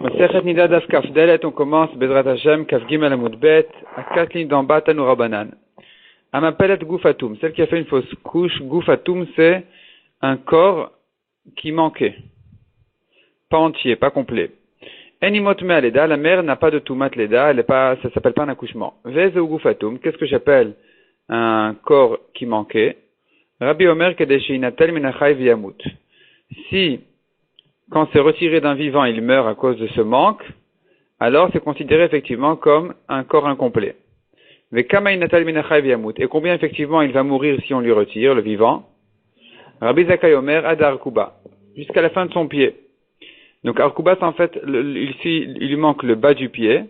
Masechet Nida Daf Kaf Dalet, on commence Bezrat Hashem, Kaf Gimel Amud Bet, à 4 lignes d'en bas, Tanu Rabbanan. Amapelet Goufatum, celle qui a fait une fausse couche, Goufatum, c'est un corps qui manquait. Pas entier, pas complet. Enimot Me Leda, la mère n'a pas de Tumat Leda, ça s'appelle pas un accouchement. Veze Goufatum, qu'est-ce que j'appelle un corps qui manquait? Rabbi Omer Kadeshinatel Minachai Viyamut. Si, quand c'est retiré d'un vivant, il meurt à cause de ce manque, alors c'est considéré effectivement comme un corps incomplet. Et combien effectivement il va mourir si on lui retire le vivant? Rabbi Zakai Omer ad Arkuba, jusqu'à la fin de son pied. Donc Arkuba, c'est en fait, ici il lui manque le bas du pied,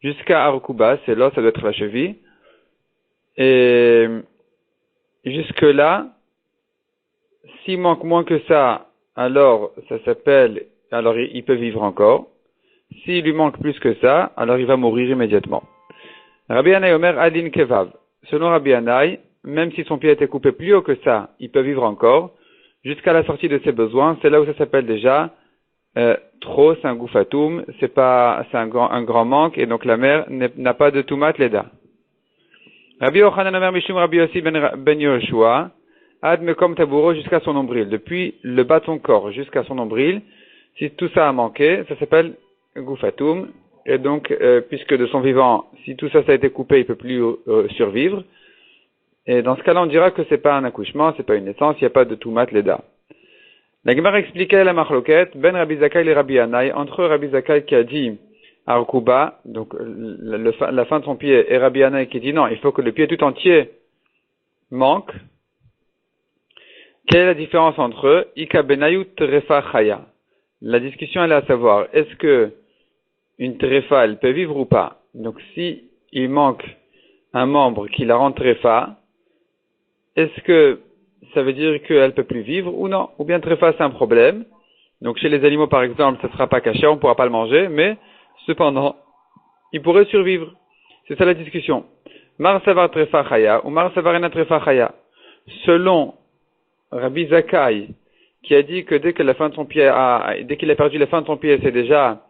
jusqu'à Arkuba, c'est là, ça doit être la cheville, et jusque là, s'il manque moins que ça, alors ça s'appelle, alors il peut vivre encore. S'il lui manque plus que ça, alors il va mourir immédiatement. Rabbi Yannai Omer Adin Kevav. Selon Rabbi Yannai, même si son pied a été coupé plus haut que ça, il peut vivre encore, jusqu'à la sortie de ses besoins. C'est là où ça s'appelle déjà trop, c'est un goufatum, c'est un grand manque, et donc la mère n'a pas de tumat leda. Rabbi Yochanan Omer Mishum Rabbi Yossi ben Yoshua, Ad mekom tabouro jusqu'à son nombril, depuis le bas de son corps jusqu'à son nombril, si tout ça a manqué, ça s'appelle goufatum, et donc, puisque de son vivant, si tout ça a été coupé, il peut plus survivre, et dans ce cas-là, on dira que c'est pas un accouchement, c'est pas une naissance, il n'y a pas de tumat leda. La Gemara expliquait la marloquette, ben Rabbi Zakai et Rabbi Yannai, entre Rabbi Zakai qui a dit Arkuba, donc la fin de son pied, et Rabbi Yannai qui dit non, il faut que le pied tout entier manque. Quelle est la différence entre eux? Ika benayu trefa chaya. La discussion elle est à savoir, est-ce que une trefa elle peut vivre ou pas? Donc si il manque un membre qui la rend trefa, est-ce que ça veut dire qu'elle peut plus vivre ou non? Ou bien trefa c'est un problème. Donc chez les animaux par exemple, ça ne sera pas caché, on ne pourra pas le manger, mais cependant, il pourrait survivre. C'est ça la discussion. Mar savar trefa chaya ou mar savar ena trefa chaya. Selon Rabbi Zakai, qui a dit que dès qu'il a perdu la fin de son pied, c'est déjà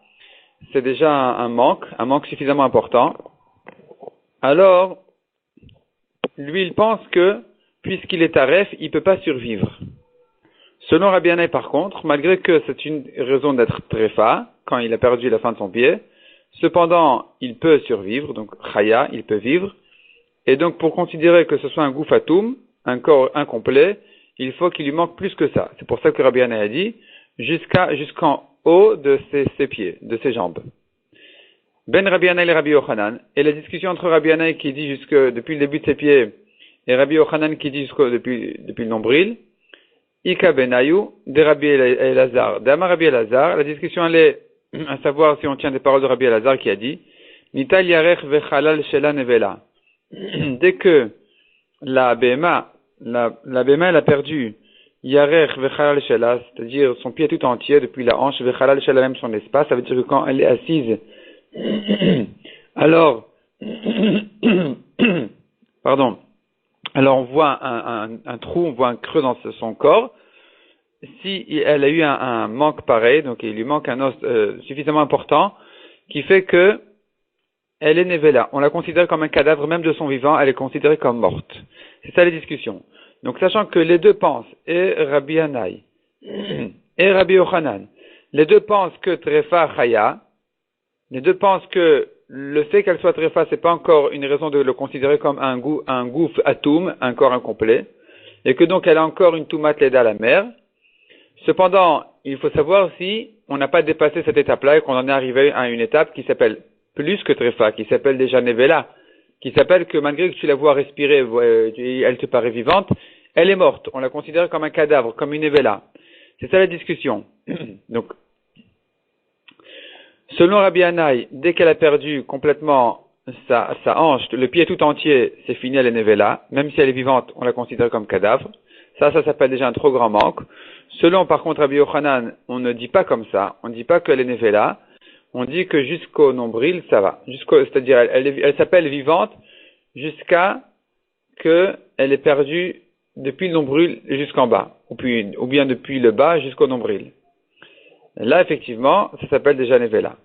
un manque suffisamment important. Alors, lui, il pense que, puisqu'il est taref, il peut pas survivre. Selon Rabbi Yannai, par contre, malgré que c'est une raison d'être trefa, quand il a perdu la fin de son pied, cependant, il peut survivre, donc chaya, il peut vivre, et donc pour considérer que ce soit un goufatum, un corps incomplet, il faut qu'il lui manque plus que ça. C'est pour ça que Rabbi Yannai a dit jusqu'en haut de ses pieds, de ses jambes. Ben Rabbi Yannai et Rabbi Yochanan, et la discussion entre Rabbi Yannai qui dit depuis le début de ses pieds et Rabbi Yochanan qui dit depuis le nombril, Ika benayu de Rabbi Elazar. D'Ama Rabbi Elazar, la discussion elle est à savoir si on tient des paroles de Rabbi Elazar qui a dit Nital yarech vechalal shela nevela. Dès que la BMA elle a perdu Yarech Vechalal Shela, c'est-à-dire son pied tout entier, depuis la hanche, Vechalal Shela même son espace, ça veut dire que quand elle est assise, alors, alors on voit un trou, on voit un creux dans son corps. Si elle a eu un manque pareil, donc il lui manque un os suffisamment important, qui fait que elle est nevela. On la considère comme un cadavre, même de son vivant, elle est considérée comme morte. C'est ça les discussions. Donc, sachant que les deux pensent, et Rabbi Yannai, et Rabbi Yochanan, les deux pensent que trefa chaya, les deux pensent que le fait qu'elle soit trefa, c'est pas encore une raison de le considérer comme un gouf atum, un corps incomplet, et que donc elle a encore une tumat leda à la mer. Cependant, il faut savoir si on n'a pas dépassé cette étape-là et qu'on en est arrivé à une étape qui s'appelle plus que trefa, qui s'appelle déjà nevela, qui s'appelle que malgré que tu la vois respirer, elle te paraît vivante, elle est morte. On la considère comme un cadavre, comme une nevela. C'est ça la discussion. Donc, selon Rabbi Yannai, dès qu'elle a perdu complètement sa hanche, le pied tout entier, c'est fini, elle est nevela. Même si elle est vivante, on la considère comme cadavre. Ça s'appelle déjà un trop grand manque. Selon, par contre, Rabbi Yochanan, on ne dit pas comme ça. On ne dit pas qu'elle est nevela. On dit que jusqu'au nombril, ça va. C'est-à-dire, elle s'appelle vivante jusqu'à que elle est perdue depuis le nombril jusqu'en bas. Ou bien depuis le bas jusqu'au nombril. Là, effectivement, ça s'appelle déjà Nevela.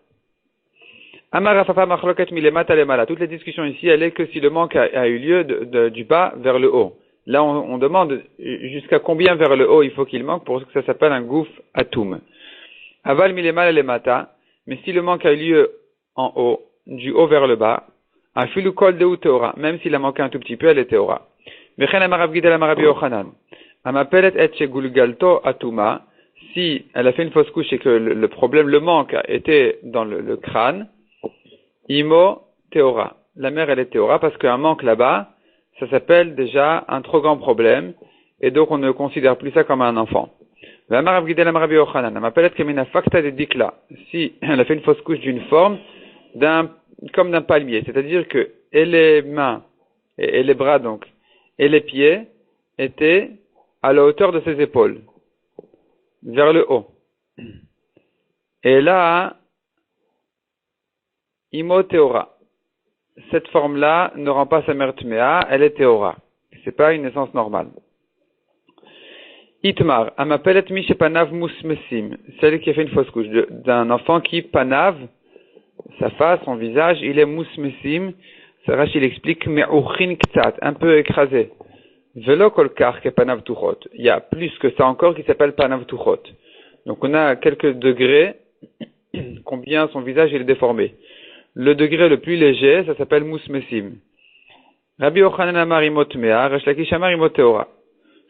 Amarafafa machloket milemata lemala. Toute la discussion ici, elle est que si le manque a eu lieu du bas vers le haut. Là, on demande jusqu'à combien vers le haut il faut qu'il manque pour que ça s'appelle un gouf atum. Aval milemala lemata. Mais si le manque a eu lieu en haut, du haut vers le bas, afilu kol deu teora. Même s'il a manqué un tout petit peu, elle est teora. Mechen amarav gidel amarabi yochanan. Amapelet et shegulgalto atuma. Si elle a fait une fausse couche et que le problème, le manque était dans le crâne, imo théora. La mère, elle est théora parce qu'un manque là-bas, ça s'appelle déjà un trop grand problème et donc on ne considère plus ça comme un enfant. Si elle a fait une fausse couche d'une forme comme d'un palmier, c'est-à-dire que et les mains et les bras donc et les pieds étaient à la hauteur de ses épaules, vers le haut. Et là, imo théora. Cette forme-là ne rend pas sa mère tméa, elle est théora. C'est pas une naissance normale. Itmar, amapelet mi panav musmesim, celle qui a fait une fausse couche d'un enfant qui panav, sa face, son visage, il est musmesim, Sarash il explique me'uchin ktsat, un peu écrasé. Velo kolkar ke panav tuchot. Il y a plus que ça encore qui s'appelle panav tuchot. Donc on a quelques degrés, combien son visage il est déformé. Le degré le plus léger, ça s'appelle musmesim. Rabbi Yochanan amar imot mea, Resh Lakish amar imot teora.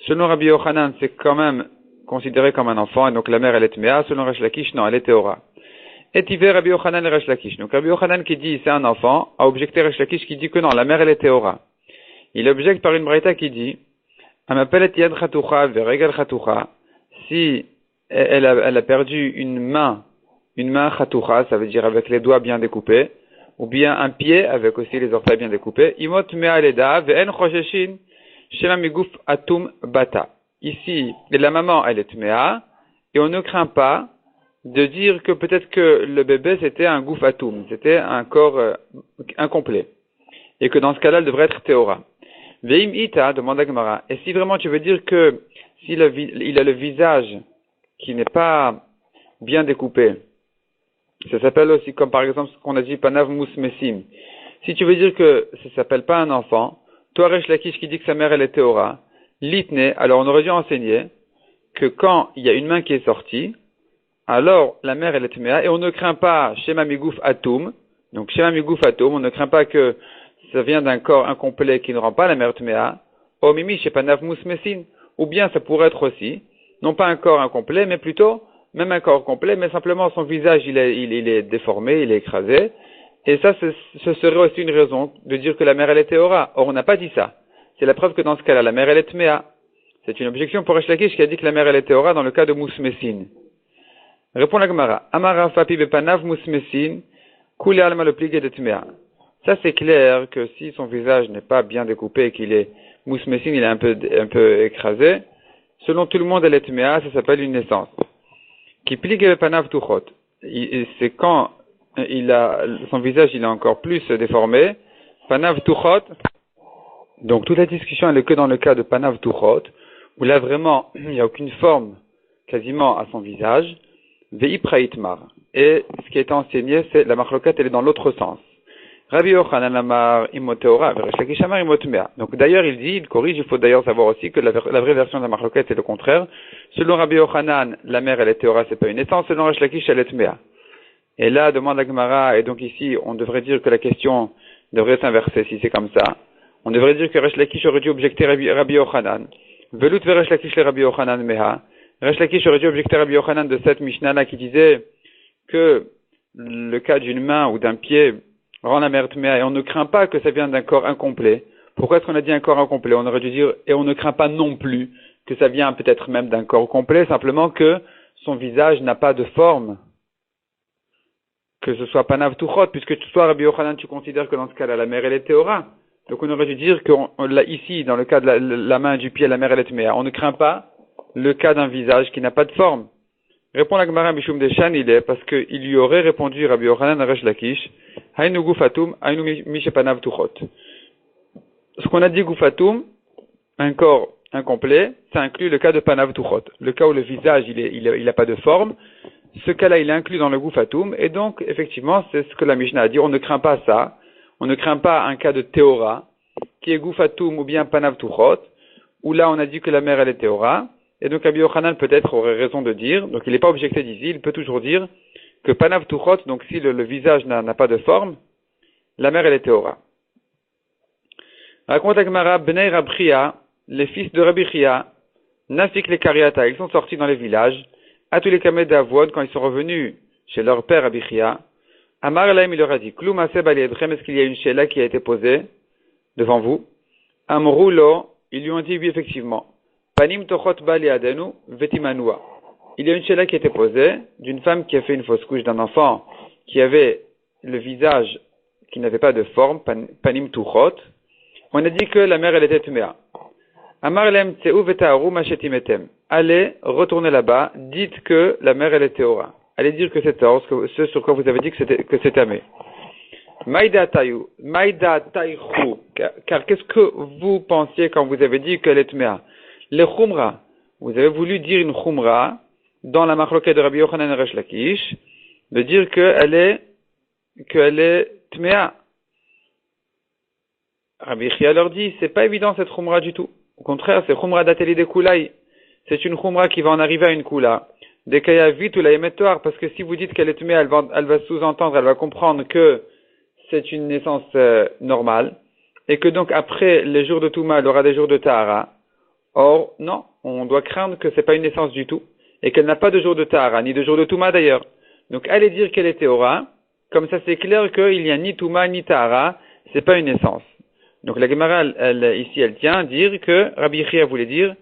Selon Rabbi Yochanan, c'est quand même considéré comme un enfant, et donc la mère elle est mea. Selon Resh Lakish, non, elle est teora. Et tivé Rabbi Yochanan et Resh Lakish. Donc Rabbi Yochanan qui dit c'est un enfant, a objecté Resh Lakish qui dit que non, la mère elle est teora. Il objecte par une braïta qui dit, amapelet yad chatucha veregal chatucha. Si elle a perdu une main chatucha, ça veut dire avec les doigts bien découpés, ou bien un pied avec aussi les orteils bien découpés. Imot mea leda ve'en chosheshin shema miguf atum bata. Ici, la maman elle est mea, et on ne craint pas de dire que peut-être que le bébé c'était un gouf atum, c'était un corps incomplet, et que dans ce cas-là elle devrait être théora. Veim ita, demande à Gemara, et si vraiment tu veux dire que s'il il a le visage qui n'est pas bien découpé, ça s'appelle aussi, comme par exemple ce qu'on a dit, panav musmesim. Si tu veux dire que ça s'appelle pas un enfant, toi Resh Lakish qui dit que sa mère elle est théora, litne, alors on aurait dû enseigner que quand il y a une main qui est sortie, alors la mère elle est tméa, et on ne craint pas shema migouf atum, donc shema migouf atum, on ne craint pas que ça vient d'un corps incomplet qui ne rend pas la mère tméa, o mimi shepanav musmesin, ou bien ça pourrait être aussi, non pas un corps incomplet, mais plutôt même un corps complet, mais simplement son visage il est déformé, il est écrasé, et ça ce serait aussi une raison de dire que la mère elle est théora. Or on n'a pas dit ça. C'est la preuve que dans ce cas-là, la mère elle est tméa. C'est une objection pour Resh Lakish qui a dit que la mère elle est théora dans le cas de musmesin. Répond la Gemara. Amara fapi bepanav musmesin, kule alma le pligé de tméa. Ça c'est clair que si son visage n'est pas bien découpé et qu'il est musmesin, il est un peu écrasé, selon tout le monde elle est tméa, ça s'appelle une naissance. Qui plige bepanav tuchot. C'est quand son visage il est encore plus déformé. Panav tuchot. Donc toute la discussion elle est que dans le cas de panav tuchot, où là vraiment il n'y a aucune forme quasiment à son visage. Veipraitmar. Et ce qui est enseigné, c'est la machlokat, elle est dans l'autre sens. Rabbi Yochanan amar imoteora, Resh Lakish amar imotmea. Donc d'ailleurs il corrige, il faut d'ailleurs savoir aussi que la vraie version de la machlokat c'est le contraire. Selon Rabbi Yochanan, la mère elle est théora, c'est pas une naissance. Selon Resh Lakish, elle est tmea. Et là demande la Gemara, et donc ici on devrait dire que la question devrait s'inverser si c'est comme ça. On devrait dire que Resh Lakish aurait dû objecter Rabbi Yochanan. Velut ve Resh Lakish le Rabbi Yochanan meha. Resh Lakish aurait dû objecter Rabbi Yochanan de cette Mishnah-là qui disait que le cas d'une main ou d'un pied rend la mère tméa et on ne craint pas que ça vienne d'un corps incomplet. Pourquoi est-ce qu'on a dit un corps incomplet? On aurait dû dire, et on ne craint pas non plus que ça vient peut-être même d'un corps complet, simplement que son visage n'a pas de forme. Que ce soit panav tuchot, puisque toi, Rabbi Yochanan, tu considères que dans ce cas-là, la mère elle est théora. Donc on aurait dû dire que ici, dans le cas de la main et du pied, la mère elle est tméa. On ne craint pas le cas d'un visage qui n'a pas de forme. Répond la Gemara Mishum Deshan, il est parce qu'il lui aurait répondu Rabbi Yochanan à Resh Lakish, Hainu gufatum, hainu mishepanav tuchot. Ce qu'on a dit gufatum, un corps incomplet, ça inclut le cas de panav tuchot. Le cas où le visage il a pas de forme, ce cas-là, il est inclus dans le Goufatum, et donc, effectivement, c'est ce que la Mishnah a dit, on ne craint pas ça, on ne craint pas un cas de Théora, qui est Goufatum ou bien Panav Tuchot, où là, on a dit que la mère, elle est Théora, et donc Rabbi Yochanan peut-être aurait raison de dire, donc il n'est pas objecté d'ici, il peut toujours dire que Panav Tuchot, donc si le visage n'a pas de forme, la mère, elle est Théora. Raconte la Gemara, Bnei Rabchia, les fils de Rabbi Chia, Nafik les Kariata, ils sont sortis dans les villages, à tous les Kamed d'Avod, quand ils sont revenus chez leur père Rabbi Chia, Amar Elaim, il leur a dit, Kloum Aseb Aliedrem, est-ce qu'il y a une Sheila qui a été posée devant vous? Amroulo, ils lui ont dit oui, effectivement. Panim Tochot Bali Adenu, Vetimanua. Il y a une Sheila qui a été posée d'une femme qui a fait une fausse couche d'un enfant qui avait le visage qui n'avait pas de forme, Panim Tuchot. On a dit que la mère, elle était Tmea. Amar Elaim Tseu Vetaaru Machetimetem. Allez, retournez là-bas, dites que la mère, elle est Théora. Allez dire que c'est Théora, ce sur quoi vous avez dit que c'est Tamé. Maïda Taïchu, car qu'est-ce que vous pensiez quand vous avez dit qu'elle est Tmea? Les Khumra, vous avez voulu dire une Khumra dans la Machloket de Rabbi Yochanan et Resh Lakish, de dire qu'elle est Tmea. Rabbi Chia leur dit, c'est pas évident cette Khumra du tout. Au contraire, c'est Khumra d'Ateli de Koulaï. C'est une Khumra qui va en arriver à une Koula. Des Kaya vite ou la émettoire, parce que si vous dites qu'elle est Tmea, elle va sous-entendre, elle va comprendre que c'est une naissance normale, et que donc après les jours de Touma, elle aura des jours de Tahara. Or, non, on doit craindre que c'est pas une naissance du tout, et qu'elle n'a pas de jour de Tahara, ni de jour de Touma d'ailleurs. Donc allez dire qu'elle est Théora, comme ça c'est clair qu'il n'y a ni Touma ni Tahara, c'est pas une naissance. Donc la Gemara, ici, elle tient à dire que Rabbi Chia voulait dire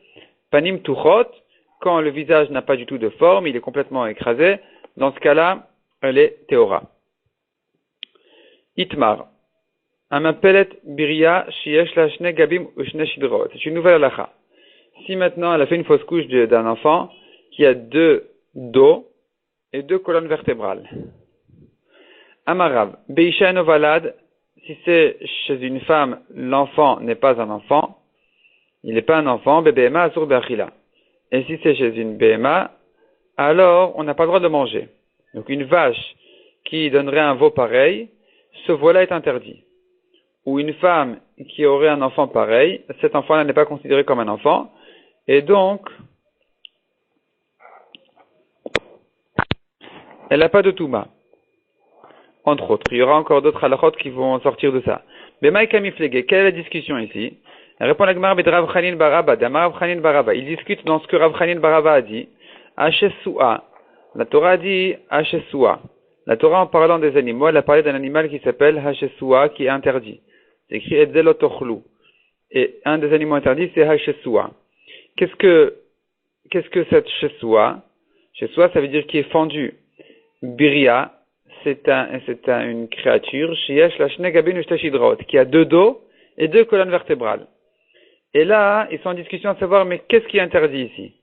Panim Tuchot, quand le visage n'a pas du tout de forme, il est complètement écrasé, dans ce cas-là, elle est Théora. Itmar. Amapelet Biria Shiesh la Shne Gabim Ushne Shidrot. C'est une nouvelle halakha. Si maintenant elle a fait une fausse couche d'un enfant qui a 2 dos et 2 colonnes vertébrales. Amarav. Beisha Novalad. Si c'est chez une femme, l'enfant n'est pas un enfant, il n'est pas un enfant, Bebema Azur Be'achila. Et si c'est chez une Bema, alors on n'a pas le droit de manger. Donc une vache qui donnerait un veau pareil, ce veau-là est interdit. Ou une femme qui aurait un enfant pareil, cet enfant-là n'est pas considéré comme un enfant, et donc, elle n'a pas de Touma. Entre autres, il y aura encore d'autres halachot qui vont sortir de ça. Bemaï Kamiflege, quelle est la discussion ici? Elle répond à la Gemara de Rav Chanin Baraba, d'Amar Rav Chanin Baraba. Il discute dans ce que Rav Chanin Baraba a dit. Hachesua. La Torah dit Hachesua. La Torah, en parlant des animaux, elle a parlé d'un animal qui s'appelle Hachesua, qui est interdit. C'est écrit Edzelotochlu. Et un des animaux interdits, c'est Hachesua. Qu'est-ce que cette Chesua? Chesua, ça veut dire qui est fendu. Biria, c'est une créature, Shiesh la Shne Gabin Ushte Shidrot, qui a 2 dos et 2 colonnes vertébrales. Et là, ils sont en discussion à savoir, mais qu'est-ce qui est interdit ici?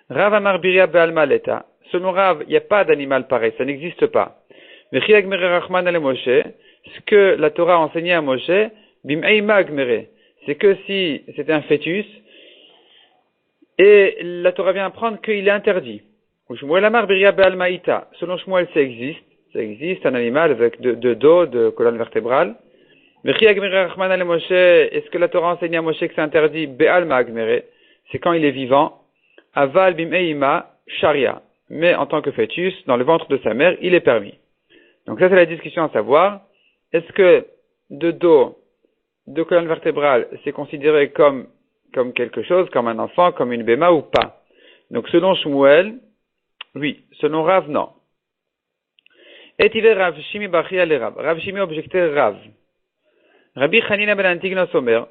Rav Amar Biria Be'almaleta. Selon Rav, il n'y a pas d'animal pareil, ça n'existe pas. Mais Chiag Mere Rachman ale Moshe, ce que la Torah a enseigné à Moshe, Bim Eima Gmere, c'est que si c'était un fœtus, et la Torah vient apprendre qu'il est interdit. Ou Shmuel Amar Biria Be'almaïta. Selon Shmuel, ça existe un animal avec 2 dos, 2 colonnes vertébrales. Mais Chiag Mere Rachman ale Moshe, est-ce que la Torah enseigne à Moshe que c'est interdit? Be'alma Gmere, c'est quand il est vivant. Aval Bim Eima Sharia. Mais en tant que fœtus, dans le ventre de sa mère, il est permis. Donc ça, c'est la discussion à savoir. Est-ce que 2 dos, 2 colonnes vertébrales, c'est considéré comme quelque chose, comme un enfant, comme une béma ou pas? Donc selon Shmuel, oui. Selon Rav, non. Et il est Rav Shimi Bachia le Rav. Rav Shimi objectait Rav. Rabbi Chanina ben Antignos Omer.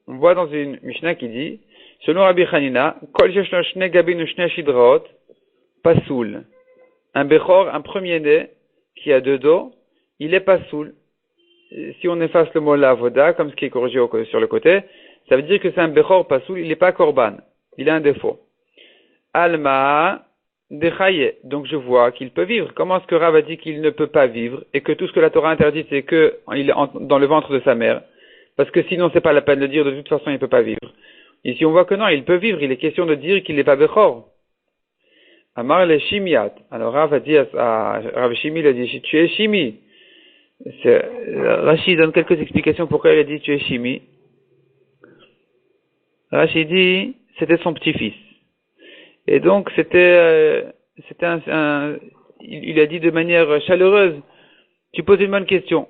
On voit dans une Mishnah qui dit, selon Rabbi Chanina, Kol sheshlo shne gabin u shne shidraot, pasoul. Un Bechor, un premier-né, qui a 2 dos, il est pasoul. Si on efface le mot lavoda, comme ce qui est corrigé sur le côté, ça veut dire que c'est un Bechor pasoul, il n'est pas korban. Il a un défaut. Alma dechaye. Donc je vois qu'il peut vivre. Comment est-ce que Rav a dit qu'il ne peut pas vivre et que tout ce que la Torah interdit, c'est que il est dans le ventre de sa mère? Parce que sinon, c'est pas la peine de dire, de toute façon, il ne peut pas vivre. Ici, on voit que non, il peut vivre. Il est question de dire qu'il n'est pas Bechor. Amar le Shimiat. Alors Rav a dit Rav Shimi, il a dit, tu es Shimi. Rashi donne quelques explications pourquoi il a dit tu es Shimi. Rashi dit, c'était son petit-fils. Et donc, il a dit de manière chaleureuse, tu poses une bonne question.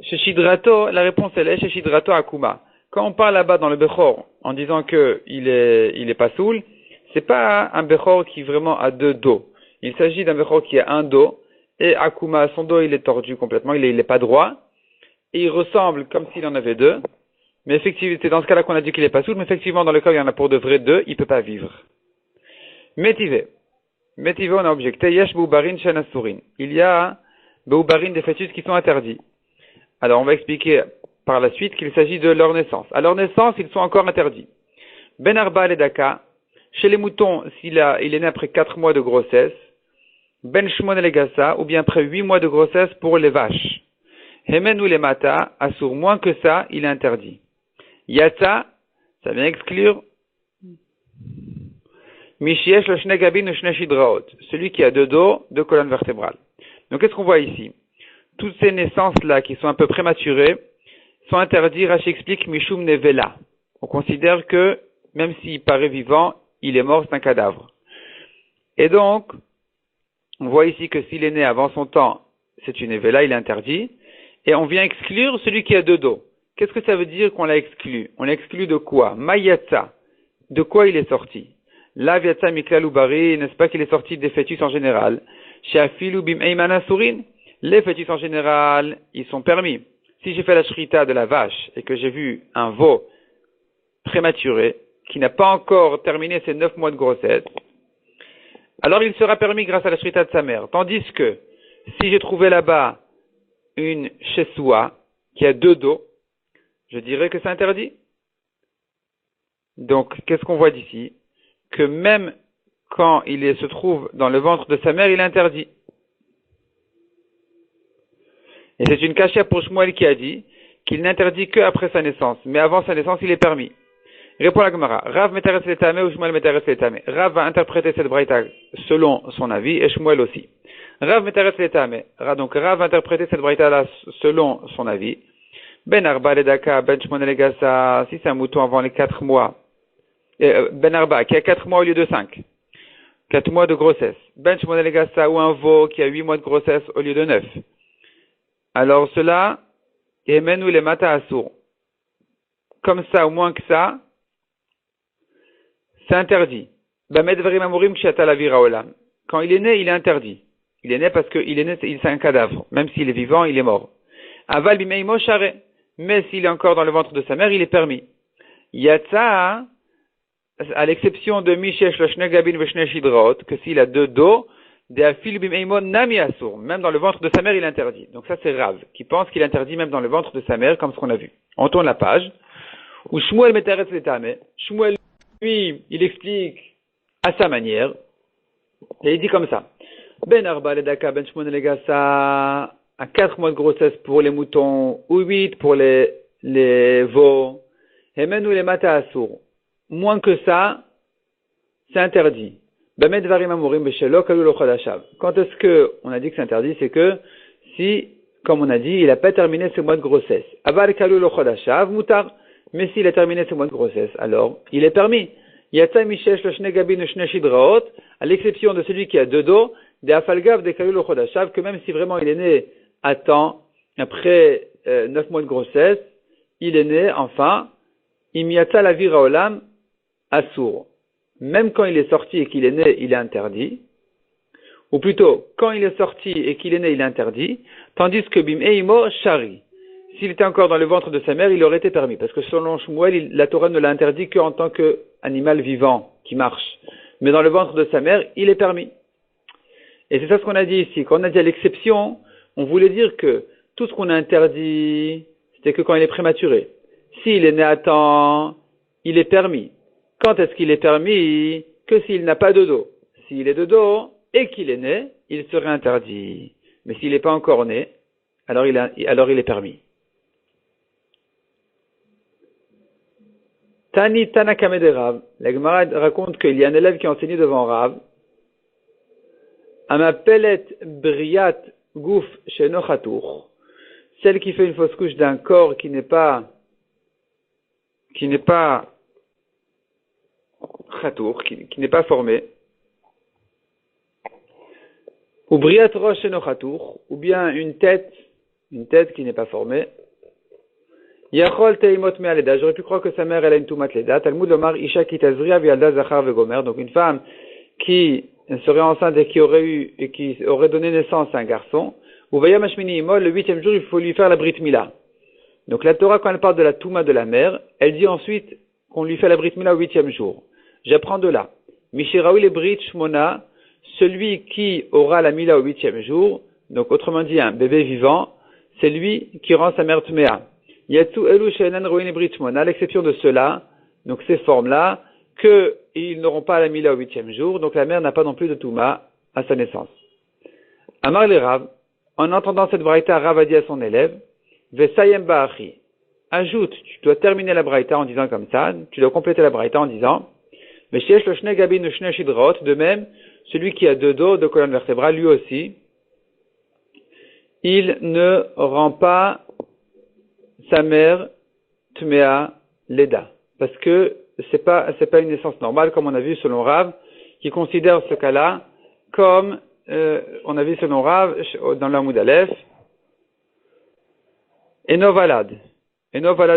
Chez Shidrato, la réponse elle est chez Shidrato Akuma. Quand on parle là-bas dans le Bechor, en disant que il est pas soul, c'est pas un Bechor qui vraiment a deux dos. Il s'agit d'un Bechor qui a un dos, et Akuma, son dos il est tordu complètement, il est pas droit, et il ressemble comme s'il en avait deux. Mais effectivement, c'est dans ce cas-là qu'on a dit qu'il est pas soul, mais effectivement, dans le cas où il y en a pour de vrai deux, il peut pas vivre. Métivé, on a objecté, Yesh Boubarin Shen Asurin. Il y a Boubarin des fœtus qui sont interdits. Alors, on va expliquer par la suite qu'il s'agit de leur naissance. À leur naissance, ils sont encore interdits. Ben Arba Ledaka, chez les moutons, il est né après 4 mois de grossesse. Ben Shmon Legasa, ou bien après 8 mois de grossesse pour les vaches. Hemen ou les mata, Asur, moins que ça, il est interdit. Yatsa, ça vient exclure Mishiesh le Shnegabin ou Shneshidraot, celui qui a deux dos, deux colonnes vertébrales. Donc qu'est-ce qu'on voit ici? Toutes ces naissances-là qui sont un peu prématurées sont interdites, Rashi explique Mishum Nevela. On considère que, même s'il paraît vivant, il est mort, c'est un cadavre. Et donc, on voit ici que s'il est né avant son temps, c'est une Nevela, il est interdit. Et on vient exclure celui qui a deux dos. Qu'est-ce que ça veut dire qu'on l'a exclu? On l'a exclu de quoi? Mayatsa. De quoi il est sorti? La viatsa miklal ubari, n'est-ce pas qu'il est sorti des fœtus en général? Shafilu bim eiman asurin. Les fœtus en général, ils sont permis. Si j'ai fait la shrita de la vache et que j'ai vu un veau prématuré, qui n'a pas encore terminé ses 9 mois de grossesse, alors il sera permis grâce à la shrita de sa mère. Tandis que, si j'ai trouvé là-bas une chessoua qui a deux dos, je dirais que c'est interdit. Donc, qu'est-ce qu'on voit d'ici? Que même quand se trouve dans le ventre de sa mère, il est interdit. Et c'est une cachia pour Shmuel qui a dit qu'il n'interdit qu'après sa naissance, mais avant sa naissance, il est permis. Répond la Gemara. Rav Meteres Letame ou Shmuel Meteres Letame. Rav va interpréter cette braïta selon son avis et Shmuel aussi. Rav Meteres Letame. Donc Rav va interpréter cette braïta là selon son avis. Ben Arba Ledaka, Ben Shmuel Legasa, si c'est un mouton avant les 4 mois. Ben Arba, qui a 4 mois au lieu de 5. 4 mois de grossesse. Ben Shmuel Legasa ou un veau qui a 8 mois de grossesse au lieu de 9. Alors cela, Emen ou les mata assour. Comme ça, ou moins que ça, c'est interdit. Quand il est né, il est interdit. Il est né parce qu'il est né, c'est un cadavre. Même s'il est vivant, il est mort. Aval bimeimo share. Mais s'il est encore dans le ventre de sa mère, il est permis. Yatsa, à l'exception de Mishesh le Shnegabin veshne shidraot, que s'il a deux dos, de afil bimeimo nami asur. Même dans le ventre de sa mère, il est interdit. Donc ça, c'est Rav, qui pense qu'il est interdit même dans le ventre de sa mère, comme ce qu'on a vu. On tourne la page. Ou Shmuel meteres letame. Shmuel, lui, il explique à sa manière, et il dit comme ça. Ben Arba Ledaka, Ben Shmuel Legasa, à 4 mois de grossesse pour les moutons, ou 8 pour les veaux, et même nous les mata assour. Moins que ça, c'est interdit. Quand est-ce que on a dit que c'est interdit? C'est que si, comme on a dit, il n'a pas terminé ce mois de grossesse. Aval kalu lo chodashav mutar. Mais s'il a terminé ce mois de grossesse, alors il est permis. Yatsa mishesh lo shne gabin shne shidraot, à l'exception de celui qui a deux dos, de afalgav de kalu lo chodashav, que même si vraiment il est né à temps, après 9 mois de grossesse, il est né, enfin, imyatsa la vira olam assour. Même quand il est sorti et qu'il est né, il est interdit. Ou plutôt, quand il est sorti et qu'il est né, il est interdit. Tandis que bim eimo shari. S'il était encore dans le ventre de sa mère, il aurait été permis. Parce que selon Shmuel, la Torah ne l'a interdit qu'en tant qu'animal vivant, qui marche. Mais dans le ventre de sa mère, il est permis. Et c'est ça ce qu'on a dit ici. Quand on a dit à l'exception, on voulait dire que tout ce qu'on a interdit, c'était que quand il est prématuré. S'il est né à temps, il est permis. Quand est-ce qu'il est permis? Que s'il n'a pas de dos. S'il est de dos et qu'il est né, il serait interdit. Mais s'il n'est pas encore né, alors il est permis. Tani Tanakame de Rav. La Gemara raconte qu'il y a un élève qui a enseigné devant Rav. Amapelet Briat Gouf Sheno Chatour. Celle qui fait une fausse couche d'un corps qui n'est pas Chatour, qui n'est pas formé. Ou Briat Rosh Sheno Chatour, ou bien une tête qui n'est pas formée. Yachol Teimot Me'aleda. J'aurais pu croire que sa mère, elle a une Tumat Leda. Talmud Omar Isha Kitazria Vialda Zachar Vegomer. Donc une femme qui serait enceinte et qui aurait donné naissance à un garçon. Ou Vaya Mashmini Imol, le 8e jour, il faut lui faire la Brit Mila. Donc la Torah, quand elle parle de la Touma de la mère, elle dit ensuite qu'on lui fait la Brit Mila au 8e jour. J'apprends de là. Mishiraoui le Brit Shmona, celui qui aura la Mila au 8e jour, donc autrement dit un bébé vivant, c'est lui qui rend sa mère Tmea. Yatsu elu she'enan ro'in Brit Shmona, à l'exception de ceux-là, donc ces formes-là, qu'ils n'auront pas la Mila au 8e jour, donc la mère n'a pas non plus de Touma à sa naissance. Amar le Rav, en entendant cette braïta, Rav a dit à son élève, Vesayem ba'achi, ajoute, tu dois terminer la braïta en disant comme ça, tu dois compléter la braïta en disant, Veshesh lo shne gabin u shne shidraot, de même, celui qui a deux dos, deux colonnes vertébrales, lui aussi, il ne rend pas sa mère Tmea Leda, parce que c'est pas une naissance normale, comme on a vu selon Rav, qui considère ce cas-là comme, on a vu selon Rav, dans l'Amoud Aleph, Enovalad,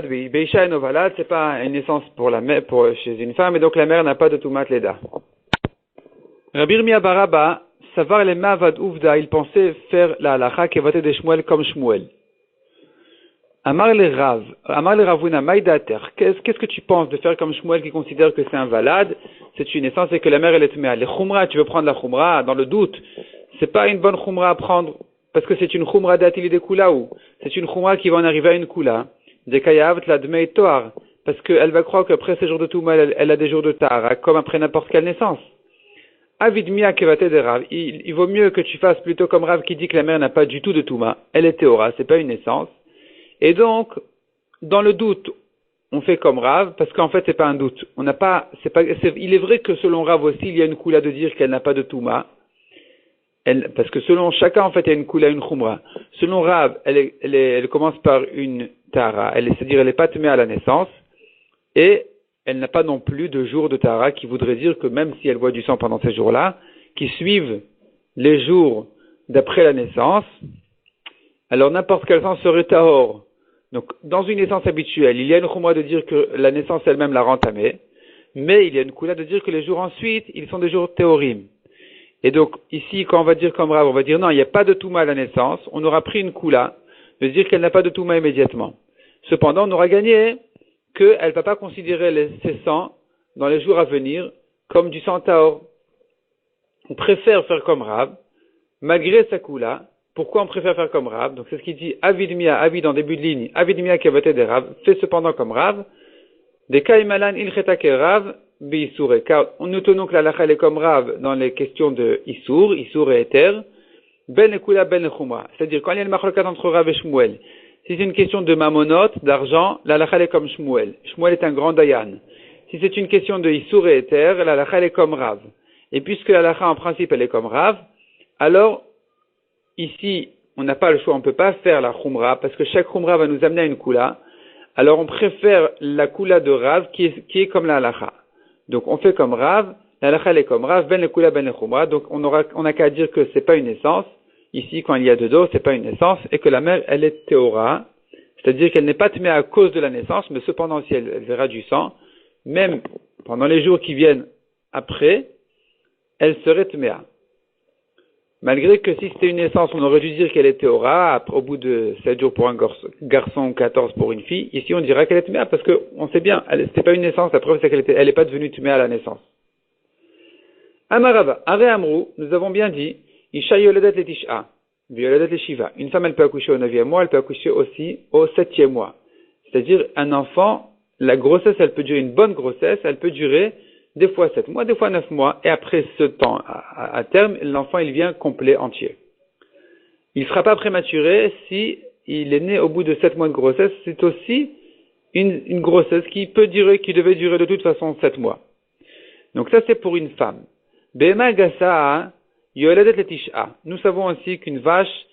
oui. Beisha Enovalad, c'est pas une naissance pour la mère, chez une femme, et donc la mère n'a pas de Tumat Leda. Rabbi Yirmiyah Baraba, savoir les Mavad Uvda, il pensait faire la halacha kevaté de Shmuel comme Shmuel. Amar le Ravuna Maïdater, qu'est-ce que tu penses de faire comme Shmuel qui considère que c'est invalade, c'est une naissance et que la mère elle est tmea. Les khumra, tu veux prendre la khumra, dans le doute, c'est pas une bonne khumra à prendre, parce que c'est une khumra d'atili de kula ou, c'est une khumra qui va en arriver à une kula, de kayav la dmei toar, parce qu'elle va croire qu'après ces jours de touma, elle a des jours de tar, comme après n'importe quelle naissance. Avidmia kevate de Rav, il vaut mieux que tu fasses plutôt comme Rav qui dit que la mère n'a pas du tout de touma, elle est théora, c'est pas une naissance. Et donc, dans le doute, on fait comme Rav, parce qu'en fait, c'est pas un doute. Il est vrai que selon Rav aussi, il y a une koula de dire qu'elle n'a pas de touma. Parce que selon chacun, en fait, il y a une koula, une khumra. Selon Rav, elle commence par une tara. C'est-à-dire, elle n'est pas tmea à la naissance. Et elle n'a pas non plus de jour de tara, qui voudrait dire que même si elle voit du sang pendant ces jours-là, qui suivent les jours d'après la naissance, alors n'importe quel sang serait tahor. Donc, dans une naissance habituelle, il y a une khumra de dire que la naissance elle-même l'a rentamée, mais il y a une koula de dire que les jours ensuite, ils sont des jours théorim. Et donc, ici, quand on va dire comme Rav, on va dire non, il n'y a pas de touma à la naissance, on aura pris une koula de dire qu'elle n'a pas de touma immédiatement. Cependant, on aura gagné qu'elle ne va pas considérer ses sangs dans les jours à venir comme du sang tahor. On préfère faire comme Rav, malgré sa koula. Pourquoi on préfère faire comme Rav? Donc c'est ce qu'il dit, Avid en début de ligne, Avidmia kavate de Rav, fait cependant comme Rav, de Kaimalan ilchetake Rav, bi-Issour, car nous tenons que la lacha est comme Rav dans les questions de Issour et Eter, ben ekula ben chumra. C'est-à-dire, quand il y a une machlokat entre Rav et Shmuel, si c'est une question de mamonot, d'argent, la lacha est comme Shmuel. Shmuel est un grand dayan. Si c'est une question de Issour et Eter, la lacha est comme Rav. Et puisque la lacha en principe elle est comme Rav, alors, ici, on n'a pas le choix, on ne peut pas faire la khumra, parce que chaque khumra va nous amener à une kula. Alors on préfère la kula de Rav qui est comme la halacha. Donc on fait comme Rav, la halacha elle est comme Rav, ben le kula ben le khumra. Donc on n'a qu'à dire que c'est pas une naissance. Ici, quand il y a deux dos, c'est pas une naissance, et que la mère elle est théora, c'est-à-dire qu'elle n'est pas tmea à cause de la naissance, mais cependant si elle verra du sang, même pendant les jours qui viennent après, elle serait tmea. Malgré que si c'était une naissance, on aurait dû dire qu'elle était théora, au bout de 7 jours pour un garçon, 14 pour une fille. Ici, on dira qu'elle est tméa, parce qu'on sait bien, c'était pas une naissance, la preuve c'est qu'elle n'est pas devenue tméa à la naissance. Amarava, Are Amrou, nous avons bien dit, Isha yoledet le tisha, violedet le shiva. Une femme, elle peut accoucher au 9e mois, elle peut accoucher aussi au 7e mois. C'est-à-dire, un enfant, la grossesse, elle peut durer une bonne grossesse, elle peut durer des fois 7 mois, des fois 9 mois, et après ce temps, à terme, l'enfant, il vient complet, entier. Il ne sera pas prématuré si il est né au bout de 7 mois de grossesse, c'est aussi une grossesse qui devait durer de toute façon 7 mois. Donc ça c'est pour une femme. Behema Gassa, Yoledet Letisha. Nous savons aussi qu'une vache,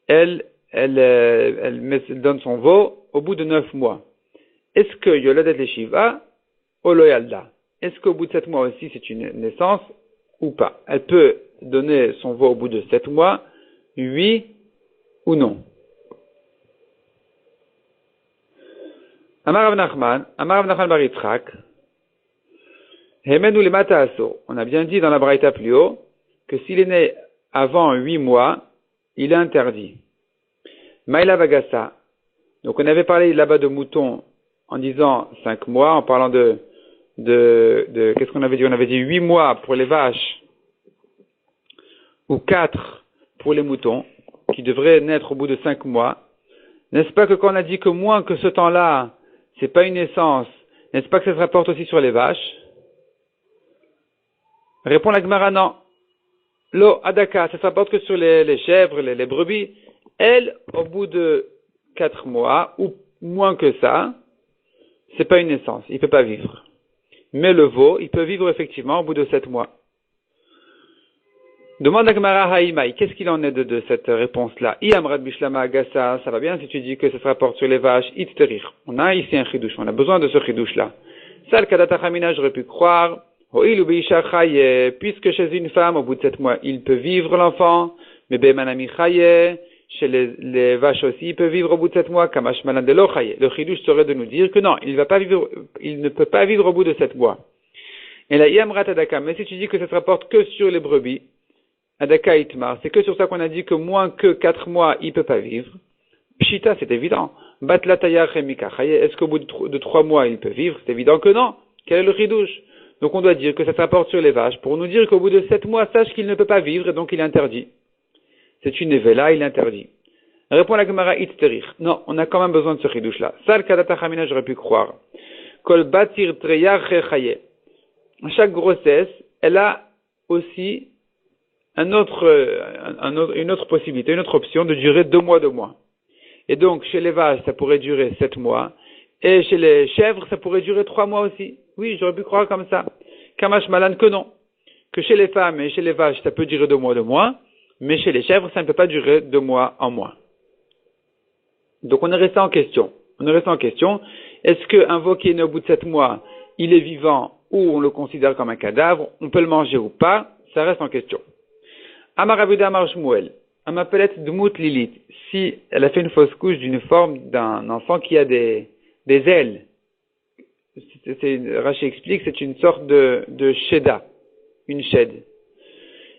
elle donne son veau au bout de 9 mois. Est-ce que Yoledet Leshiva, Oloyalda? Est-ce qu'au bout de 7 mois aussi c'est une naissance ou pas? Elle peut donner son veau au bout de 7 mois, oui ou non? Amar Rav Nachman bar Yitzchak, Hemenu lemata aso. On a bien dit dans la Braïta plus haut que s'il est né avant 8 mois, il est interdit. Maïla Vagasa. Donc on avait parlé là-bas de moutons en disant 5 mois, en parlant de qu'est-ce qu'on avait dit? On avait dit 8 mois pour les vaches ou 4 pour les moutons qui devraient naître au bout de 5 mois. N'est-ce pas que quand on a dit que moins que ce temps-là, c'est pas une naissance, n'est-ce pas que ça se rapporte aussi sur les vaches? Répond la Gemara, non. Lo adaka, ça se rapporte que sur les chèvres, les brebis. Elles, au bout de 4 mois, ou moins que ça, c'est pas une naissance, il peut pas vivre. Mais le veau, il peut vivre effectivement au bout de 7 mois. Demande à Gemara Haïmaï, qu'est-ce qu'il en est de cette réponse-là? Iamrat bishlama agasa, ça va bien si tu dis que ça se rapporte sur les vaches, itterir. On a ici un chidouche, on a besoin de ce chidouche-là. Sal kadata chamina, j'aurais pu croire, ho'il ou beisha chaye, puisque chez une femme, au bout de 7 mois, il peut vivre l'enfant, mais bemanami chaye, chez les vaches aussi, il peut vivre au bout de 7 mois, kamash malandelo chaye. Le chidouche serait de nous dire que non, il ne peut pas vivre au bout de 7 mois. Et là, iamrat adaka, mais si tu dis que ça se rapporte que sur les brebis, Adaka Itmar, c'est que sur ça qu'on a dit que moins que 4 mois, il peut pas vivre. Pshita, c'est évident. Batlataya Chemika Chaye, est-ce qu'au bout de 3 mois, il peut vivre? C'est évident que non. Quel est le chidouche? Donc on doit dire que ça s'apporte sur les vaches pour nous dire qu'au bout de 7 mois, sache qu'il ne peut pas vivre et donc il est interdit. C'est une évela, il est interdit. Répond la Gemara Itterir. Non, on a quand même besoin de ce chidouche-là. Sal Kadata Chamina, j'aurais pu croire. Kol Batir Treyar Chaye. Chaque grossesse, elle a aussi une autre possibilité, une autre option de durer 2 mois de moins. Et donc, chez les vaches, ça pourrait durer 7 mois. Et chez les chèvres, ça pourrait durer 3 mois aussi. Oui, j'aurais pu croire comme ça. Kamash Malan, que non. Que chez les femmes et chez les vaches, ça peut durer 2 mois de moins. Mais chez les chèvres, ça ne peut pas durer 2 mois en moins. Donc, on est resté en question. Est-ce qu'un veau qui est né au bout de 7 mois, il est vivant ou on le considère comme un cadavre? On peut le manger ou pas? Ça reste en question. Amar Abuda Amar Shmuel, Amapelet Dmut Lilith, si elle a fait une fausse couche d'une forme d'un enfant qui a des ailes. Rashi explique, c'est une sorte de sheda, une shed.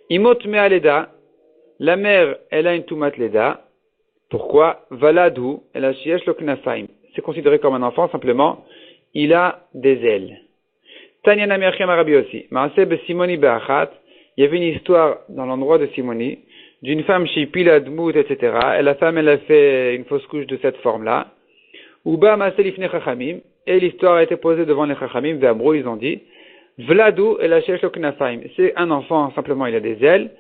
Imot Me'aleda, la mère, elle a une tumat leda. Pourquoi? Valadou, elle a shiesh loknafaim. C'est considéré comme un enfant, simplement, il a des ailes. Tanya Namerchem Arabi aussi, Maaseh Simoni Be'achat, il y avait une histoire dans l'endroit de Simoni, d'une femme chez Piladmout, etc. Et la femme, elle a fait une fausse couche de cette forme-là. Uba Maselifne Chachamim, et l'histoire a été posée devant les Chachamim, Ve'amrou, ils ont dit, Vladou et la Shesh Loknafaim. C'est un enfant, simplement, il a des ailes,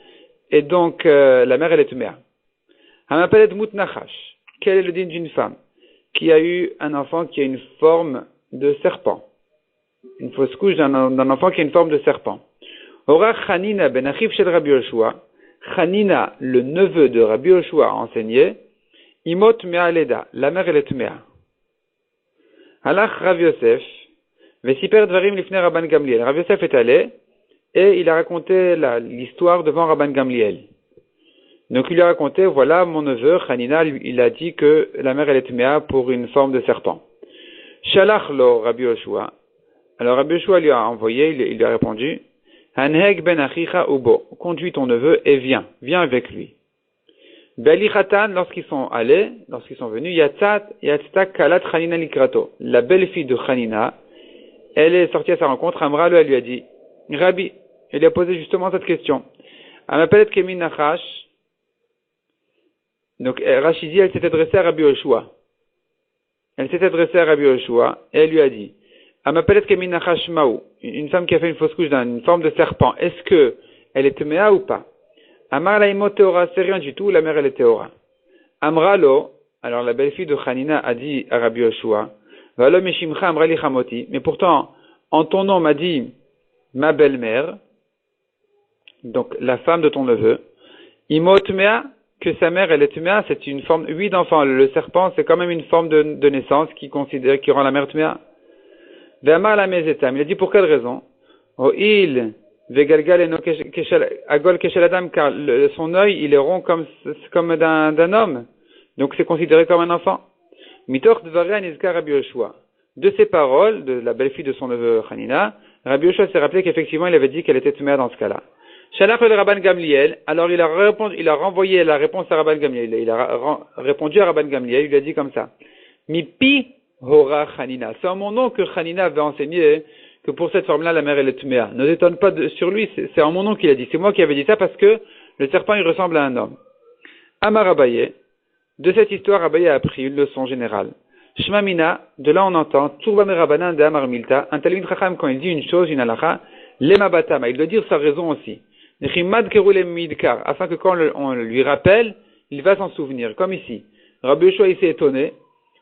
et donc, la mère, elle est tumea. Hamapelet Mout Nachash. Quel est le digne d'une femme qui a eu un enfant qui a une forme de serpent? Une fausse couche d'un enfant qui a une forme de serpent. Ora Chanina ben Achiv shel Rabbi Yoshua, Chanina, le neveu de Rabbi Yoshua, a enseigné, Imot me'aleda, la mère elle est mea. Halach Rav Yosef, Vesiper dvarim lifnei Rabban Gamliel. Rav Yosef est allé, et il a raconté l'histoire devant Rabban Gamliel. Donc il lui a raconté, voilà mon neveu, Chanina, il a dit que la mère elle est mea pour une forme de serpent. Shalach lo Rabbi Yoshua. Alors Rabbi Yoshua lui a envoyé, il lui a répondu, Hanheg ben achicha ubo, conduis ton neveu et viens avec lui. Belichatan, lorsqu'ils sont venus, yatzat kalat Chanina likrato. La belle-fille de Chanina, elle est sortie à sa rencontre, Amra, elle lui a dit, Rabbi, elle lui a posé justement cette question. Amapelet kemin nachash. Donc, Rachidi, elle s'est adressée à Rabbi Yoshua. Et elle lui a dit, Amapelet kemin nachash maou. Une femme qui a fait une fausse couche d'une forme de serpent, est-ce que elle est téméa ou pas? Amar laimo teora, c'est rien du tout, la mère elle est teora. Amra lo, alors la belle-fille de Chanina a dit à Rabbi Yoshua, Valo meshimcha amrali chamoti. Mais pourtant, en ton nom, on m'a dit ma belle-mère, donc la femme de ton neveu. Imo tmea, que sa mère, elle est tmea, c'est une forme, 8 d'enfants. Le serpent, c'est quand même une forme de naissance qui rend la mère tmea. Ve'amar la mezetam. Il a dit pour quelle raison? Oh, il, vegalgal eno agol kesheladam, car son œil, il est rond comme d'un homme. Donc c'est considéré comme un enfant. Mitor dvarei nizkar Rabbi Yoshua. De ces paroles, de la belle-fille de son neveu Hanina, Rabbi Yoshua s'est rappelé qu'effectivement il avait dit qu'elle était tmea dans ce cas-là. Shalach le Rabban Gamliel, alors il a renvoyé la réponse à Rabban Gamliel, il a répondu à Rabban Gamliel, il lui a dit comme ça. Mipi hora Hanina. C'est en mon nom que Hanina avait enseigné que pour cette forme-là, la mère elle est tmea. Ne t'étonne pas sur lui, c'est en mon nom qu'il a dit. C'est moi qui avais dit ça parce que le serpent il ressemble à un homme. Amar Abaye, de cette histoire, Abaye a appris une leçon générale. Shmamina, de là on entend, Turba Merabanan de Amar Milta, un Talmid Chacham quand il dit une chose, une halakha, Lema Batama, il doit dire sa raison aussi. Afin que quand on lui rappelle, il va s'en souvenir. Comme ici. Rabbi Yoshua il s'est étonné.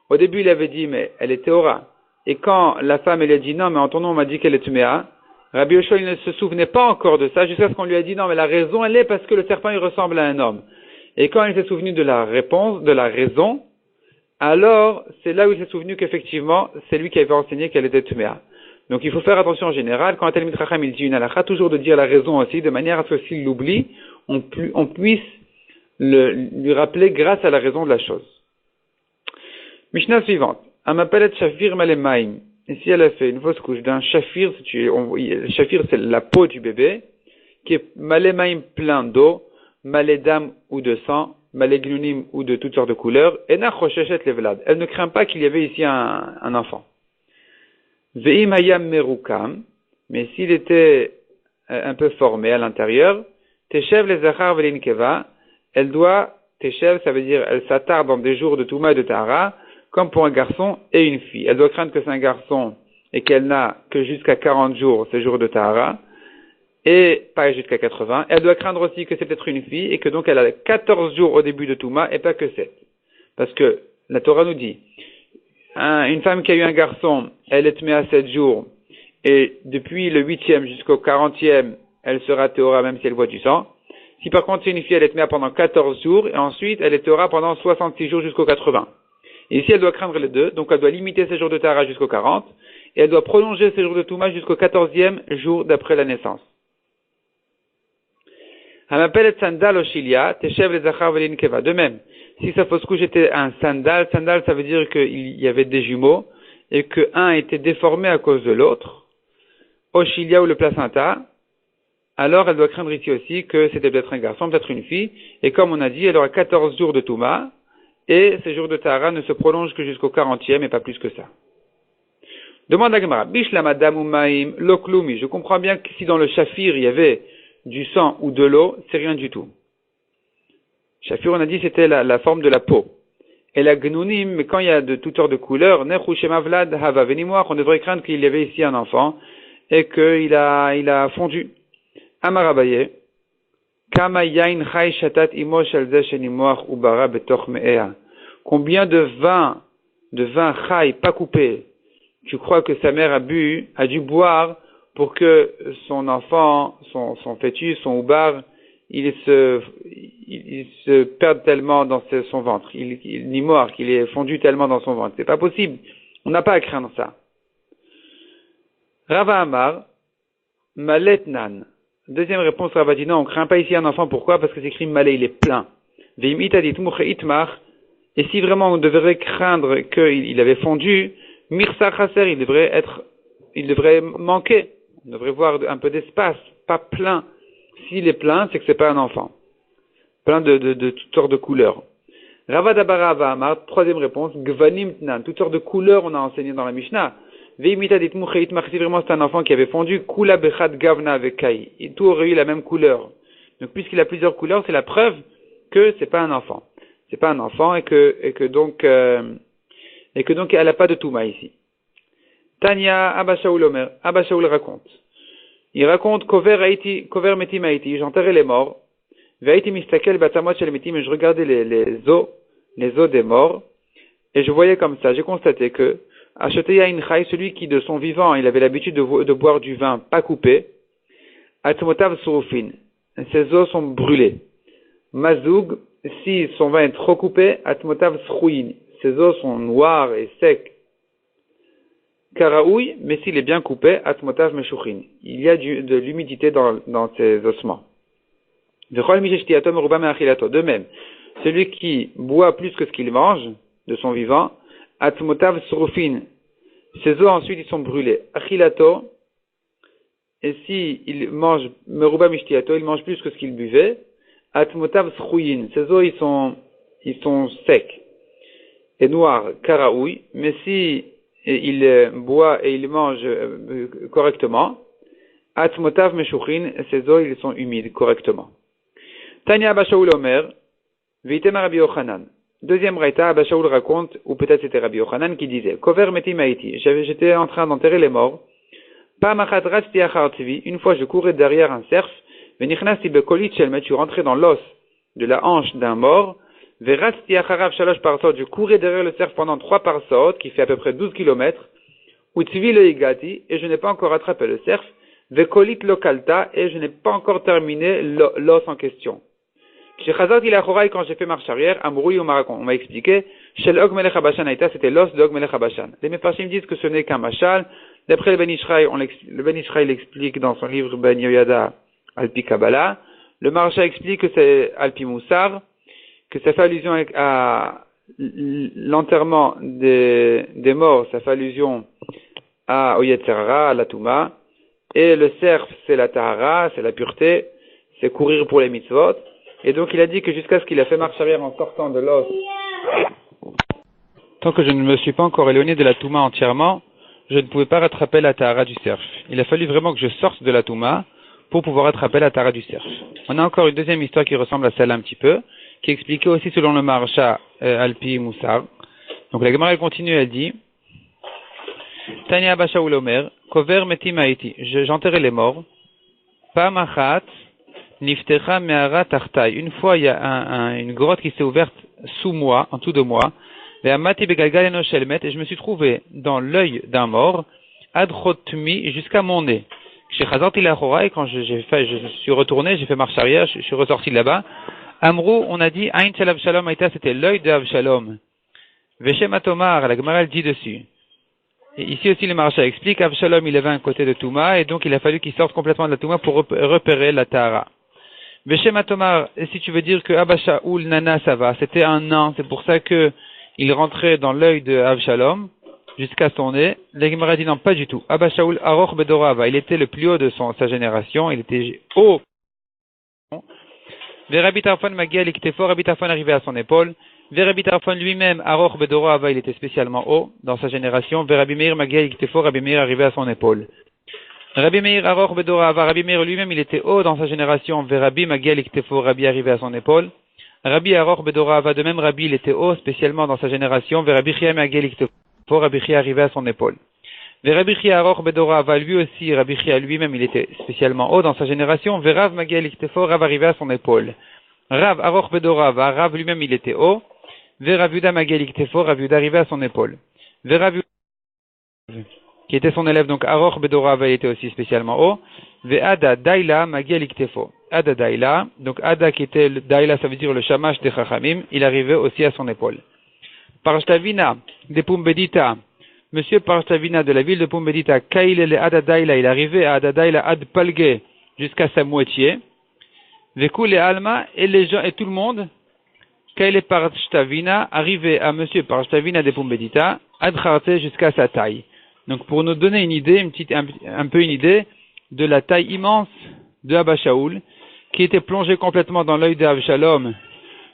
Au début il avait dit mais elle est Théora. Et quand la femme elle a dit non mais en ton nom on m'a dit qu'elle est Tméa, Rabbi Yoshua il ne se souvenait pas encore de ça jusqu'à ce qu'on lui a dit non mais la raison elle est parce que le serpent il ressemble à un homme. Et quand il s'est souvenu de la réponse, de la raison, alors c'est là où il s'est souvenu qu'effectivement c'est lui qui avait enseigné qu'elle était Tméa. Donc il faut faire attention en général, quand un Talmid Chacham il dit une halakha, toujours de dire la raison aussi, de manière à ce que s'il l'oublie, on puisse lui rappeler grâce à la raison de la chose. Mishnah suivante. Amapelet shafir malemaim. Ici elle a fait une fausse couche d'un shafir, le shafir c'est la peau du bébé, qui est malemaim plein d'eau, maledam ou de sang, malegnunim ou de toutes sortes de couleurs, et na chosheshet levlad. Elle ne craint pas qu'il y avait ici un enfant. Ve'im hayam merukam, mais s'il était un peu formé à l'intérieur, teshev les zachar velinkeva, elle doit, teshev ça veut dire elle s'attarde dans des jours de Touma et de Tahara, comme pour un garçon et une fille. Elle doit craindre que c'est un garçon et qu'elle n'a que jusqu'à 40 jours ces jours de Tahara, et pas jusqu'à 80. Elle doit craindre aussi que c'est peut-être une fille et que donc elle a 14 jours au début de Touma et pas que 7. Parce que la Torah nous dit, une femme qui a eu un garçon, elle est tmea à 7 jours, et depuis le 8e jusqu'au 40e, elle sera théora même si elle voit du sang. Si par contre c'est une fille, elle est tmea pendant 14 jours, et ensuite elle est théora pendant 66 jours jusqu'au 80. Et ici elle doit craindre les deux, donc elle doit limiter ses jours de Tahara jusqu'au 40, et elle doit prolonger ses jours de Touma jusqu'au 14e jour d'après la naissance. De même, si sa fausse couche était un sandal, ça veut dire qu'il y avait des jumeaux et que un était déformé à cause de l'autre, Oshilia ou le placenta, alors elle doit craindre ici aussi que c'était peut-être un garçon, peut-être une fille, et comme on a dit, elle aura 14 jours de Touma, et ces jours de Tahara ne se prolongent que jusqu'au 40e et pas plus que ça. Demande à Gemara, Bishla madame umaim loklumi, je comprends bien que si dans le shafir il y avait du sang ou de l'eau, c'est rien du tout. Shafir, on a dit, c'était la forme de la peau. Et la gnunim, mais quand il y a de toutes sortes de couleurs, nechu shema vlad hava venimoir, on devrait craindre qu'il y avait ici un enfant, et qu'il a fondu. Amar Abaye, kama yain chai shatat imo shel ze shenimoach ubara betoch me'ea. Combien de vin chai, pas coupé, tu crois que sa mère a dû boire pour que son enfant, son fœtus, son oubar, il se perde tellement dans son ventre, il n'y mord, qu'il est fondu tellement dans son ventre. C'est pas possible. On n'a pas à craindre ça. Rava Amar, Maletnan. Deuxième réponse, Rava dit non, on craint pas ici un enfant. Pourquoi? Parce que c'est écrit Malé, il est plein. Veim itadit muche itmar. Et si vraiment on devrait craindre qu'il avait fondu, Mirsa Chaser, il devrait manquer. On devrait voir un peu d'espace, pas plein. S'il est plein, c'est que c'est pas un enfant. Plein de toutes sortes de couleurs. Rava Dabarava Amar, troisième réponse, Gvanim Tnan, toutes sortes de couleurs on a enseigné dans la Mishnah. Veimita dit Moucheit Mar, si vraiment c'est un enfant qui avait fondu, Kula Bechad Gavna avec Kai. Et tout aurait eu la même couleur. Donc puisqu'il a plusieurs couleurs, c'est la preuve que c'est pas un enfant. C'est pas un enfant et que donc elle a pas de Touma ici. Tanya Abba Shaul Omer, Abba Shaul raconte. Il raconte Kover Metim Haïti, j'enterrais les morts. Ve'aiti mistakel batamot shel metim, et je regardais les os des morts, et je voyais comme ça, j'ai constaté que Ashoteya inchai, celui qui de son vivant, il avait l'habitude de boire du vin pas coupé. Atmotav surufin, ses os sont brûlés. Mazoug, si son vin est trop coupé, atmotav srouin, ses os sont noirs et secs. Karaoui, mais s'il est bien coupé, atmotav meshuchin, il y a de l'humidité dans ses ossements. De même, celui qui boit plus que ce qu'il mange de son vivant, atmotav surufin, ses os ensuite ils sont brûlés. Achilato, et si il mange meruba mishtiato, il mange plus que ce qu'il buvait, atmotav srouyin, ses os ils sont secs et noirs, karaoui, mais si il boit et il mange correctement, atmotav meshuchin, ses os ils sont humides correctement. Tanya Abba Shaul Omer, Vitem Rabbi Yochanan. Deuxième raïta, Abba Shaul raconte, ou peut-être c'était Rabbi Yochanan qui disait, Kover metim haïti, j'étais en train d'enterrer les morts, une fois je courais derrière un cerf, je rentrais dans l'os de la hanche d'un mort, je courais derrière le cerf pendant 3 parsot, qui fait à peu près 12 kilomètres, et je n'ai pas encore attrapé le cerf, et je n'ai pas encore terminé l'os en question. Quand j'ai fait marche arrière, on m'a expliqué, c'était l'os de Og Melech HaBashan. Les Mefarshim disent que ce n'est qu'un machal. D'après le Ben Ishraï, le Ben Ishraï l'explique dans son livre Ben Yoyada Alpi Kabbalah. Le Maharsha explique que c'est Alpi Moussar, que ça fait allusion à l'enterrement des morts, ça fait allusion au Yetzerara, à la Touma. Et le cerf, c'est la Tahara, c'est la pureté, c'est courir pour les mitzvot. Et donc il a dit que jusqu'à ce qu'il a fait marche arrière en sortant de l'os, tant que je ne me suis pas encore éloigné de la Touma entièrement, je ne pouvais pas rattraper la Tahara du cerf. Il a fallu vraiment que je sorte de la Touma pour pouvoir rattraper la Tahara du cerf. On a encore une deuxième histoire qui ressemble à celle-là un petit peu, qui est expliquée aussi selon le Maharsha Alpi Moussar. Donc la Gemara elle continue, elle dit Tanya Abba Shaul Omer, Kover metim haïti, j'enterrais les morts, Pamachat, Niftecha me'ara tartai. Une fois, il y a une grotte qui s'est ouverte sous moi, en dessous de moi. Et je me suis trouvé dans l'œil d'un mort, adchotmi, jusqu'à mon nez. Chez Chazarti Lachora, et quand je suis retourné, j'ai fait marche arrière, je suis ressorti de là-bas. Amrou, on a dit, Ain Shel Avshalom Aïta, c'était l'œil de Avshalom. Veshem Atomar, la Gemara dit dessus. Et ici aussi, le Maharsha explique, Avshalom, il avait un côté de Touma, et donc il a fallu qu'il sorte complètement de la Touma pour repérer la Tahara. Veshem Atomar, si tu veux dire que Abba Shaul Nana, ça va, c'était un nain, c'est pour ça que il rentrait dans l'œil de Avshalom, jusqu'à son nez. La Gemara dit non, pas du tout. Abba Shaul Aroch Bedorava, il était le plus haut de sa génération, il était haut. Rabbi Tarfon Magia Liktefo, Rabbi Tarfon arrivait à son épaule. Rabbi Tarfon lui-même, Aroch Bedorava, il était spécialement haut dans sa génération. Rabbi Meir Magia Liktefo, Rabbi Meir arrivait à son épaule. Rabbi Meir Aroch Bedorava, Rabbi Meir lui-même, il était haut dans sa génération. Rabbi Magia Liktefo, Rabbi arrivait à son épaule. Rabbi Aroch Bedorava, de même Rabbi, il était haut spécialement dans sa génération. Rabbi Chia Magia Liktefo, Rabbi Chia arrivait à son épaule. Rabbi Chia Aroch Bedorava, lui aussi, Rabbi Chia lui-même, il était spécialement haut dans sa génération. Rav Magia Liktefo, Rav arrivait à son épaule. Rav Aroch Bedorava, Rav lui-même, il était haut. Rav Yuda Magia Liktefo, Rav Yuda arrivait à son épaule. Rav Yuda, qui était son élève, donc Aroch Bedorava, il était aussi spécialement haut. Ada Daila Magia Liktefo. Ada Daila, donc Ada qui était Daila, ça veut dire le Shamash de Chachamim, il arrivait aussi à son épaule. Parchtavina de Pumbedita, monsieur Parchtavina de la ville de Pumbedita, Kaile le Ada Daila, il arrivait à Ada Daila Ad Palge jusqu'à sa moitié. Veku le Alma et les gens et tout le monde, Kaile Parchtavina arrivait à monsieur Parchtavina de Pumbedita, Ad Charte jusqu'à sa taille. Donc pour nous donner une idée, un peu une idée de la taille immense de Abba Shaul, qui était plongé complètement dans l'œil d'Avshalom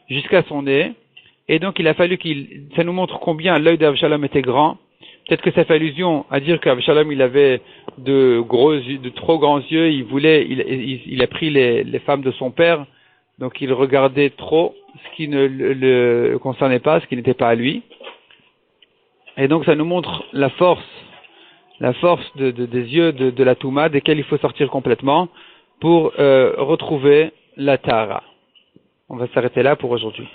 jusqu'à son nez, et donc il a fallu ça nous montre combien l'œil d'Avshalom était grand. Peut-être que ça fait allusion à dire qu'Avshalom il avait de trop grands yeux, il a pris les femmes de son père, donc il regardait trop ce qui ne le concernait pas, ce qui n'était pas à lui. Et donc ça nous montre la force des yeux de la Touma, desquels il faut sortir complètement pour retrouver la Tahara. On va s'arrêter là pour aujourd'hui.